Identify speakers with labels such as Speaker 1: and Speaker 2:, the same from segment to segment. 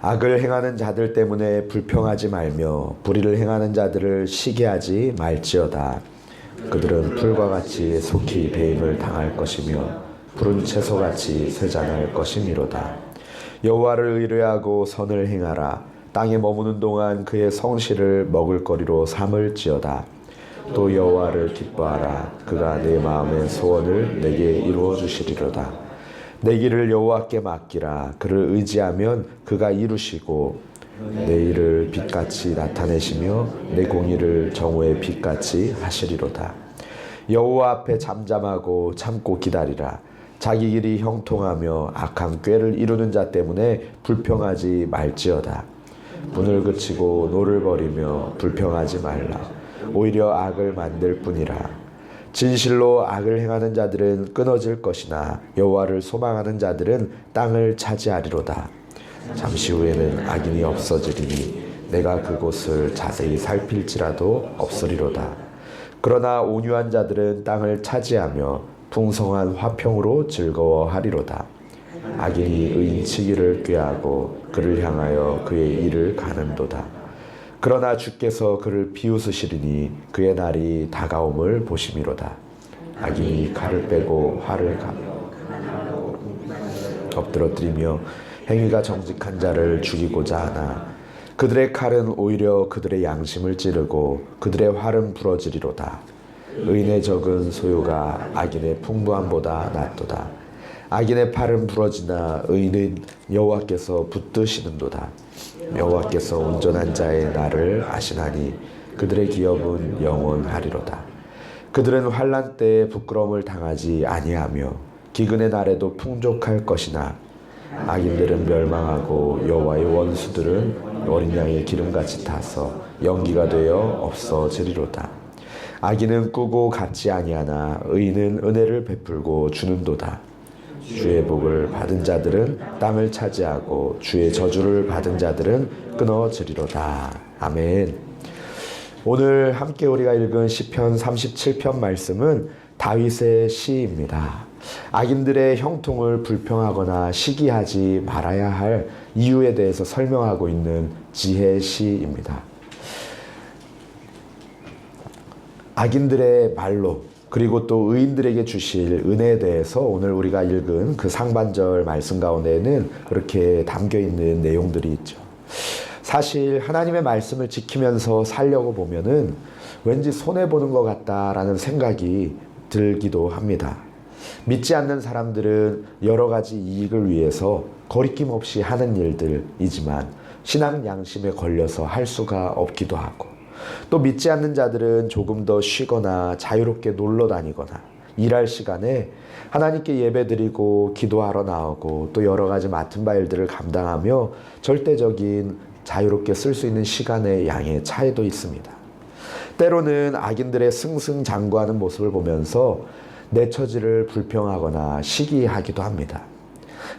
Speaker 1: 악을 행하는 자들 때문에 불평하지 말며 불의를 행하는 자들을 시기하지 말지어다. 그들은 풀과 같이 속히 배임을 당할 것이며 푸른 채소같이 쇠잔할 것이미로다. 여호와를 의뢰하고 선을 행하라. 땅에 머무는 동안 그의 성실을 먹을거리로 삼을지어다. 또 여호와를 기뻐하라. 그가 내 마음의 소원을 내게 이루어 주시리로다. 내 길을 여호와께 맡기라. 그를 의지하면 그가 이루시고 내 일을 빛같이 나타내시며 내 공의를 정오의 빛같이 하시리로다. 여호와 앞에 잠잠하고 참고 기다리라. 자기 길이 형통하며 악한 꾀를 이루는 자 때문에 불평하지 말지어다. 분을 그치고 노를 버리며 불평하지 말라. 오히려 악을 만들 뿐이라. 진실로 악을 행하는 자들은 끊어질 것이나 여호와를 소망하는 자들은 땅을 차지하리로다. 잠시 후에는 악인이 없어지리니 내가 그곳을 자세히 살필지라도 없으리로다. 그러나 온유한 자들은 땅을 차지하며 풍성한 화평으로 즐거워하리로다. 악인이 의인치기를 꾀하고 그를 향하여 그의 일을 가는도다. 그러나 주께서 그를 비웃으시리니 그의 날이 다가옴을 보심이로다. 악인이 칼을 빼고 활을 엎드러뜨리며 행위가 정직한 자를 죽이고자 하나 그들의 칼은 오히려 그들의 양심을 찌르고 그들의 활은 부러지리로다. 의인의 적은 소유가 악인의 풍부함보다 낫도다. 악인의 팔은 부러지나 의인은 여호와께서 붙드시는도다. 여호와께서 온전한 자의 날을 아시나니 그들의 기업은 영원하리로다. 그들은 환난 때에 부끄러움을 당하지 아니하며 기근의 날에도 풍족할 것이나 악인들은 멸망하고 여호와의 원수들은 어린 양의 기름같이 타서 연기가 되어 없어지리로다. 악인은 꾸고 갚지 아니하나 의인은 은혜를 베풀고 주는도다. 주의 복을 받은 자들은 땅을 차지하고 주의 저주를 받은 자들은 끊어지리로다. 아멘. 오늘 함께 우리가 읽은 시편 37편 말씀은 다윗의 시입니다. 악인들의 형통을 불평하거나 시기하지 말아야 할 이유에 대해서 설명하고 있는 지혜 시입니다. 악인들의 말로 그리고 또 의인들에게 주실 은혜에 대해서 오늘 우리가 읽은 그 상반절 말씀 가운데에는 그렇게 담겨있는 내용들이 있죠. 사실 하나님의 말씀을 지키면서 살려고 보면은 왠지 손해보는 것 같다라는 생각이 들기도 합니다. 믿지 않는 사람들은 여러 가지 이익을 위해서 거리낌 없이 하는 일들이지만 신앙 양심에 걸려서 할 수가 없기도 하고 또 믿지 않는 자들은 조금 더 쉬거나 자유롭게 놀러 다니거나 일할 시간에 하나님께 예배드리고 기도하러 나오고 또 여러 가지 맡은 바 일들을 감당하며 절대적인 자유롭게 쓸 수 있는 시간의 양의 차이도 있습니다. 때로는 악인들의 승승장구하는 모습을 보면서 내 처지를 불평하거나 시기하기도 합니다.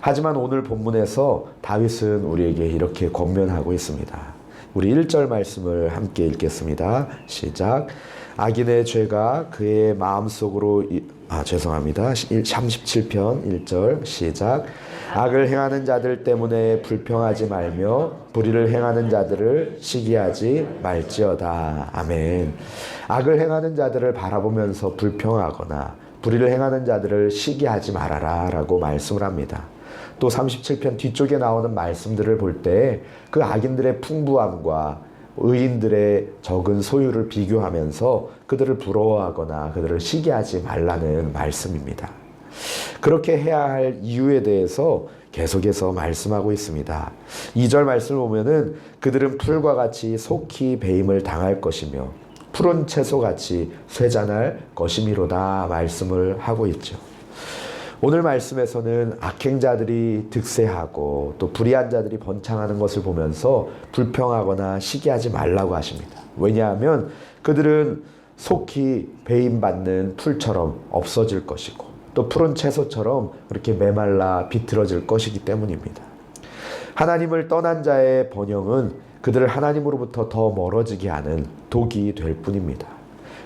Speaker 1: 하지만 오늘 본문에서 다윗은 우리에게 이렇게 권면하고 있습니다. 우리 1절 말씀을 함께 읽겠습니다. 시작. 악인의 죄가 그의 마음속으로 37편 1절 시작. 악을 행하는 자들 때문에 불평하지 말며 불의를 행하는 자들을 시기하지 말지어다. 아멘. 악을 행하는 자들을 바라보면서 불평하거나 불의를 행하는 자들을 시기하지 말아라 라고 말씀을 합니다. 또 37편 뒤쪽에 나오는 말씀들을 볼 때 그 악인들의 풍부함과 의인들의 적은 소유를 비교하면서 그들을 부러워하거나 그들을 시기하지 말라는 말씀입니다. 그렇게 해야 할 이유에 대해서 계속해서 말씀하고 있습니다. 2절 말씀을 보면은 그들은 풀과 같이 속히 배임을 당할 것이며 푸른 채소같이 쇠잔할 것이미로다 말씀을 하고 있죠. 오늘 말씀에서는 악행자들이 득세하고 또 불의한 자들이 번창하는 것을 보면서 불평하거나 시기하지 말라고 하십니다. 왜냐하면 그들은 속히 배임받는 풀처럼 없어질 것이고 또 푸른 채소처럼 그렇게 메말라 비틀어질 것이기 때문입니다. 하나님을 떠난 자의 번영은 그들을 하나님으로부터 더 멀어지게 하는 독이 될 뿐입니다.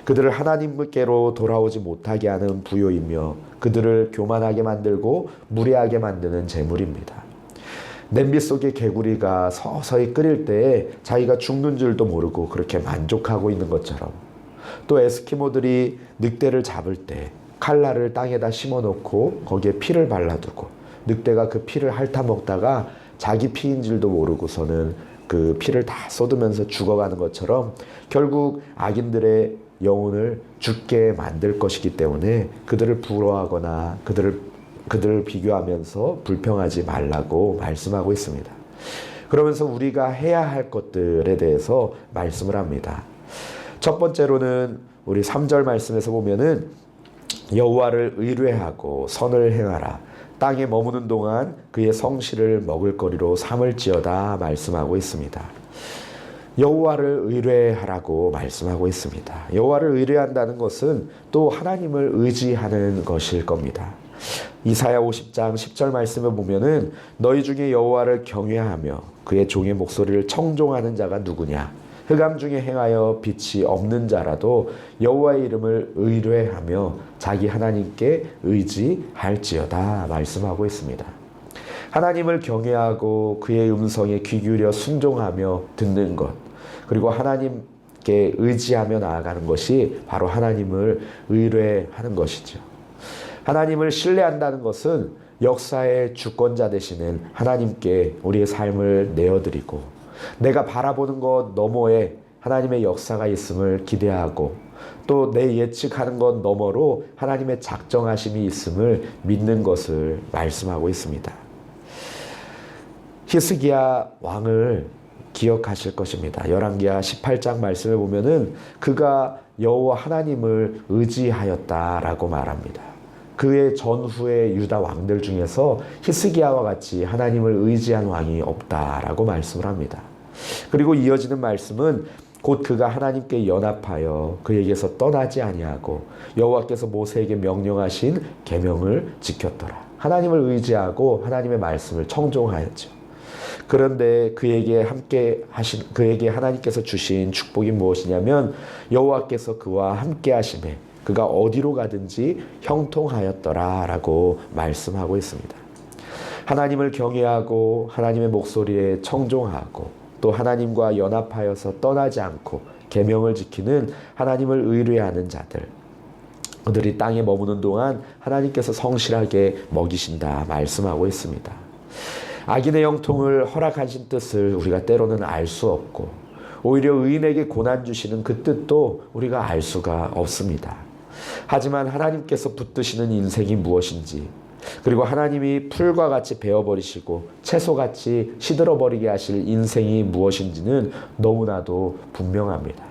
Speaker 1: 그들을 하나님께로 돌아오지 못하게 하는 부요이며 그들을 교만하게 만들고 무례하게 만드는 재물입니다. 냄비 속의 개구리가 서서히 끓일 때에 자기가 죽는 줄도 모르고 그렇게 만족하고 있는 것처럼, 또 에스키모들이 늑대를 잡을 때 칼날을 땅에다 심어놓고 거기에 피를 발라두고 늑대가 그 피를 핥아먹다가 자기 피인 줄도 모르고서는 그 피를 다 쏟으면서 죽어가는 것처럼 결국 악인들의 영혼을 죽게 만들 것이기 때문에 그들을 부러워하거나 그들을 비교하면서 불평하지 말라고 말씀하고 있습니다. 그러면서 우리가 해야 할 것들에 대해서 말씀을 합니다. 첫 번째로는 우리 3절 말씀에서 보면은 여호와를 의뢰하고 선을 행하라. 땅에 머무는 동안 그의 성실을 먹을거리로 삼을지어다 말씀하고 있습니다. 여호와를 의뢰하라고 말씀하고 있습니다. 여호와를 의뢰한다는 것은 또 하나님을 의지하는 것일 겁니다. 이사야 50장 10절 말씀을 보면은 너희 중에 여호와를 경외하며 그의 종의 목소리를 청종하는 자가 누구냐? 흑암 중에 행하여 빛이 없는 자라도 여호와의 이름을 의뢰하며 자기 하나님께 의지할지어다 말씀하고 있습니다. 하나님을 경외하고 그의 음성에 귀 기울여 순종하며 듣는 것, 그리고 하나님께 의지하며 나아가는 것이 바로 하나님을 의뢰하는 것이죠. 하나님을 신뢰한다는 것은 역사의 주권자 되시는 하나님께 우리의 삶을 내어드리고 내가 바라보는 것 너머에 하나님의 역사가 있음을 기대하고 또 내 예측하는 것 너머로 하나님의 작정하심이 있음을 믿는 것을 말씀하고 있습니다. 히스기야 왕을 기억하실 것입니다. 열왕기하 18장 말씀을 보면은 그가 여호와 하나님을 의지하였다라고 말합니다. 그의 전후의 유다 왕들 중에서 히스기야와 같이 하나님을 의지한 왕이 없다라고 말씀을 합니다. 그리고 이어지는 말씀은 곧 그가 하나님께 연합하여 그에게서 떠나지 아니하고 여호와께서 모세에게 명령하신 계명을 지켰더라. 하나님을 의지하고 하나님의 말씀을 청종하였죠. 그런데 그에게 하나님께서 주신 축복이 무엇이냐면 여호와께서 그와 함께 하심에 그가 어디로 가든지 형통하였더라라고 말씀하고 있습니다. 하나님을 경외하고 하나님의 목소리에 청종하고 또 하나님과 연합하여서 떠나지 않고 계명을 지키는 하나님을 의뢰하는 자들, 그들이 땅에 머무는 동안 하나님께서 성실하게 먹이신다 말씀하고 있습니다. 악인의 형통을 허락하신 뜻을 우리가 때로는 알 수 없고 오히려 의인에게 고난 주시는 그 뜻도 우리가 알 수가 없습니다. 하지만 하나님께서 붙드시는 인생이 무엇인지, 그리고 하나님이 풀과 같이 베어버리시고 채소같이 시들어버리게 하실 인생이 무엇인지는 너무나도 분명합니다.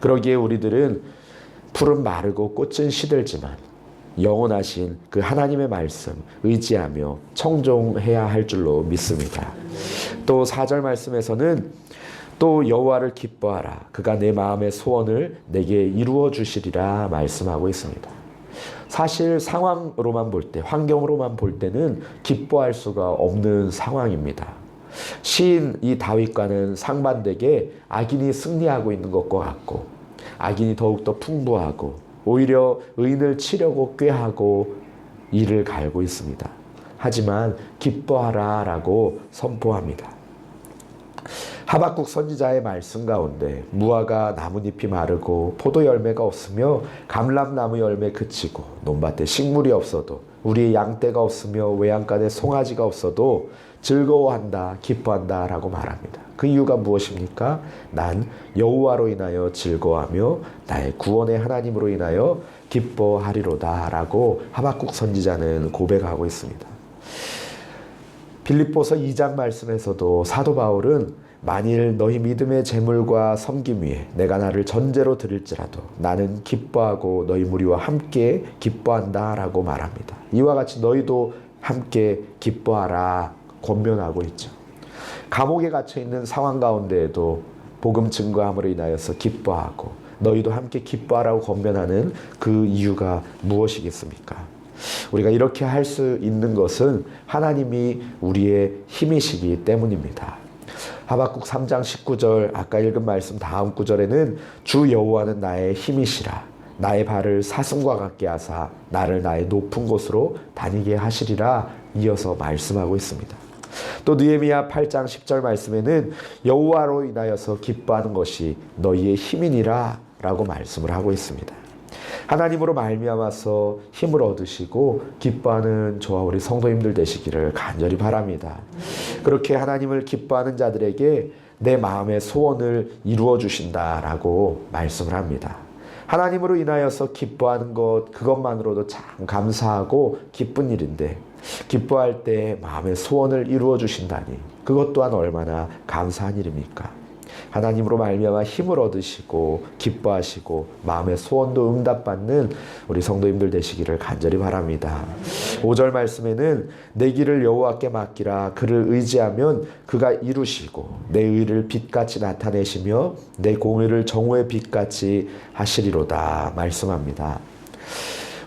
Speaker 1: 그러기에 우리들은 풀은 마르고 꽃은 시들지만 영원하신 그 하나님의 말씀 의지하며 청종해야 할 줄로 믿습니다. 또 4절 말씀에서는 또 여호와를 기뻐하라. 그가 내 마음의 소원을 내게 이루어 주시리라 말씀하고 있습니다. 사실 상황으로만 볼 때, 환경으로만 볼 때는 기뻐할 수가 없는 상황입니다. 시인 이 다윗과는 상반되게 악인이 승리하고 있는 것과 같고 악인이 더욱더 풍부하고 오히려 의인을 치려고 꾀하고 이를 갈고 있습니다. 하지만 기뻐하라 라고 선포합니다. 하박국 선지자의 말씀 가운데 무화과 나뭇잎이 마르고 포도 열매가 없으며 감람나무 열매 그치고 논밭에 식물이 없어도 우리의 양떼가 없으며 외양간에 송아지가 없어도 즐거워한다 기뻐한다 라고 말합니다. 그 이유가 무엇입니까? 난 여호와로 인하여 즐거워하며 나의 구원의 하나님으로 인하여 기뻐하리로다 라고 하박국 선지자는 고백하고 있습니다. 빌립보서 2장 말씀에서도 사도 바울은 만일 너희 믿음의 재물과 섬김 위에 내가 나를 전제로 드릴지라도 나는 기뻐하고 너희 무리와 함께 기뻐한다 라고 말합니다. 이와 같이 너희도 함께 기뻐하라 권면하고 있죠. 감옥에 갇혀있는 상황 가운데에도 복음 증거함으로 인하여서 기뻐하고 너희도 함께 기뻐하라고 권면하는 그 이유가 무엇이겠습니까? 우리가 이렇게 할 수 있는 것은 하나님이 우리의 힘이시기 때문입니다. 하박국 3장 19절 아까 읽은 말씀 다음 구절에는 주 여호와는 나의 힘이시라 나의 발을 사슴과 같게 하사 나를 나의 높은 곳으로 다니게 하시리라 이어서 말씀하고 있습니다. 또 느헤미야 8장 10절 말씀에는 여호와로 인하여서 기뻐하는 것이 너희의 힘이니라 라고 말씀을 하고 있습니다. 하나님으로 말미암아서 힘을 얻으시고 기뻐하는 저와 우리 성도님들 되시기를 간절히 바랍니다. 그렇게 하나님을 기뻐하는 자들에게 내 마음의 소원을 이루어 주신다라고 말씀을 합니다. 하나님으로 인하여서 기뻐하는 것, 그것만으로도 참 감사하고 기쁜 일인데 기뻐할 때 마음의 소원을 이루어 주신다니 그것 또한 얼마나 감사한 일입니까? 하나님으로 말미암아 힘을 얻으시고 기뻐하시고 마음의 소원도 응답받는 우리 성도님들 되시기를 간절히 바랍니다. 5절 말씀에는 내 길을 여호와께 맡기라. 그를 의지하면 그가 이루시고 내 의를 빛같이 나타내시며 내 공의를 정오의 빛같이 하시리로다 말씀합니다.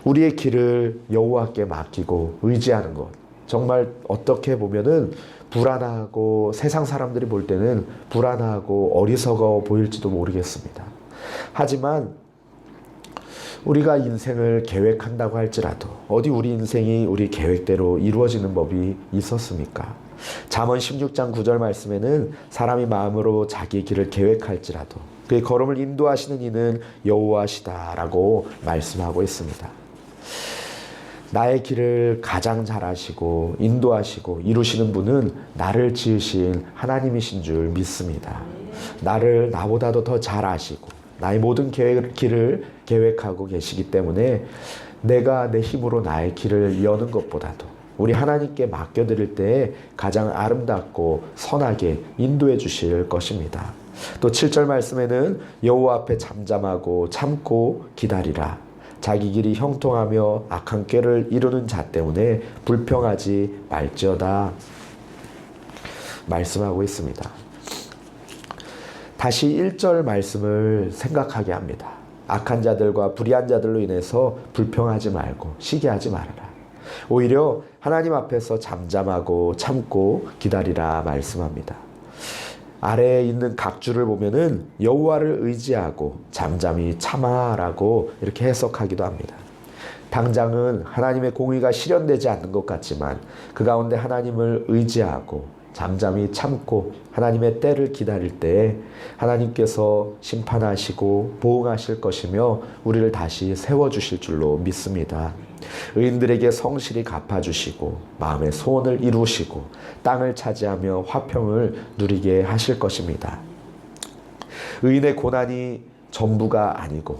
Speaker 1: 우리의 길을 여호와께 맡기고 의지하는 것, 정말 어떻게 보면은 불안하고 세상 사람들이 볼 때는 불안하고 어리석어 보일지도 모르겠습니다. 하지만 우리가 인생을 계획한다고 할지라도 어디 우리 인생이 우리 계획대로 이루어지는 법이 있었습니까? 잠언 16장 9절 말씀에는 사람이 마음으로 자기 길을 계획할지라도 그의 걸음을 인도하시는 이는 여호와시다라고 말씀하고 있습니다. 나의 길을 가장 잘 아시고 인도하시고 이루시는 분은 나를 지으신 하나님이신 줄 믿습니다. 나를 나보다도 더 잘 아시고 나의 모든 길을 계획하고 계시기 때문에 내가 내 힘으로 나의 길을 여는 것보다도 우리 하나님께 맡겨드릴 때 가장 아름답고 선하게 인도해 주실 것입니다. 또 7절 말씀에는 여호와 앞에 잠잠하고 참고 기다리라. 자기 길이 형통하며 악한 꾀를 이루는 자 때문에 불평하지 말지어다 말씀하고 있습니다. 다시 1절 말씀을 생각하게 합니다. 악한 자들과 불의한 자들로 인해서 불평하지 말고 시기하지 말아라. 오히려 하나님 앞에서 잠잠하고 참고 기다리라 말씀합니다. 아래에 있는 각주를 보면은 여호와를 의지하고 잠잠히 참아라고 이렇게 해석하기도 합니다. 당장은 하나님의 공의가 실현되지 않는 것 같지만 그 가운데 하나님을 의지하고 잠잠히 참고 하나님의 때를 기다릴 때에 하나님께서 심판하시고 보응하실 것이며 우리를 다시 세워주실 줄로 믿습니다. 의인들에게 성실히 갚아주시고 마음의 소원을 이루시고 땅을 차지하며 화평을 누리게 하실 것입니다. 의인의 고난이 전부가 아니고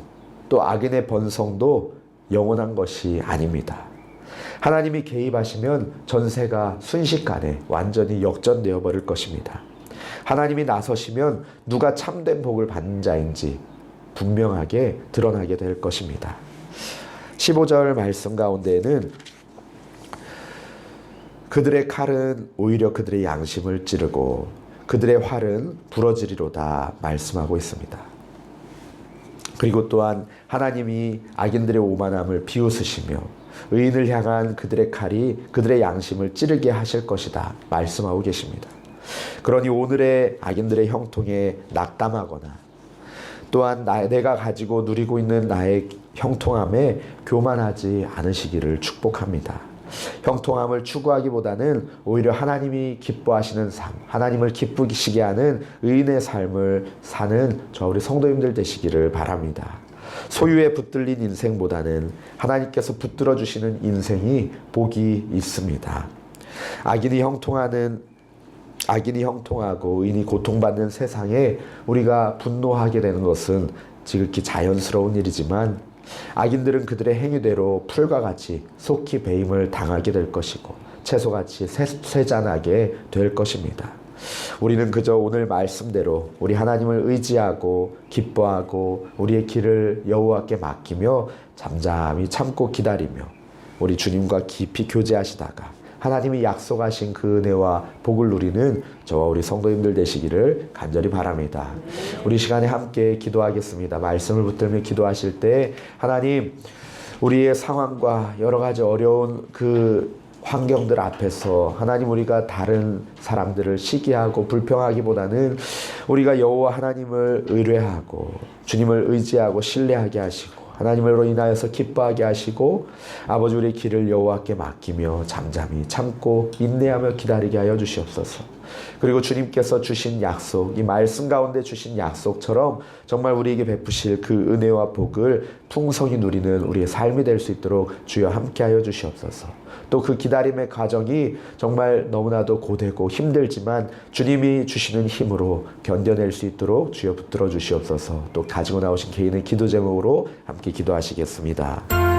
Speaker 1: 또 악인의 번성도 영원한 것이 아닙니다. 하나님이 개입하시면 전세가 순식간에 완전히 역전되어 버릴 것입니다. 하나님이 나서시면 누가 참된 복을 받는 자인지 분명하게 드러나게 될 것입니다. 15절 말씀 가운데에는 그들의 칼은 오히려 그들의 양심을 찌르고 그들의 활은 부러지리로다 말씀하고 있습니다. 그리고 또한 하나님이 악인들의 오만함을 비웃으시며 의인을 향한 그들의 칼이 그들의 양심을 찌르게 하실 것이다 말씀하고 계십니다. 그러니 오늘의 악인들의 형통에 낙담하거나 또한 내가 가지고 누리고 있는 나의 형통함에 교만하지 않으시기를 축복합니다. 형통함을 추구하기보다는 오히려 하나님이 기뻐하시는 삶, 하나님을 기쁘시게 하는 의인의 삶을 사는 저 우리 성도님들 되시기를 바랍니다. 소유에 붙들린 인생보다는 하나님께서 붙들어 주시는 인생이 복이 있습니다. 악인이 형통하고 의인이 고통받는 세상에 우리가 분노하게 되는 것은 지극히 자연스러운 일이지만 악인들은 그들의 행위대로 풀과 같이 속히 배임을 당하게 될 것이고 채소같이 쇠잔하게 될 것입니다. 우리는 그저 오늘 말씀대로 우리 하나님을 의지하고 기뻐하고 우리의 길을 여호와께 맡기며 잠잠히 참고 기다리며 우리 주님과 깊이 교제하시다가 하나님이 약속하신 그 은혜와 복을 누리는 저와 우리 성도님들 되시기를 간절히 바랍니다. 우리 시간에 함께 기도하겠습니다. 말씀을 붙들며 기도하실 때 하나님 우리의 상황과 여러 가지 어려운 그 환경들 앞에서 하나님 우리가 다른 사람들을 시기하고 불평하기보다는 우리가 여호와 하나님을 의뢰하고 주님을 의지하고 신뢰하게 하시고 하나님으로 인하여서 기뻐하게 하시고 아버지 우리의 길을 여호와께 맡기며 잠잠히 참고 인내하며 기다리게 하여 주시옵소서. 그리고 주님께서 주신 약속, 이 말씀 가운데 주신 약속처럼 정말 우리에게 베푸실 그 은혜와 복을 풍성히 누리는 우리의 삶이 될 수 있도록 주여 함께하여 주시옵소서. 또 그 기다림의 과정이 정말 너무나도 고되고 힘들지만 주님이 주시는 힘으로 견뎌낼 수 있도록 주여 붙들어 주시옵소서. 또 가지고 나오신 개인의 기도 제목으로 함께 기도하시겠습니다.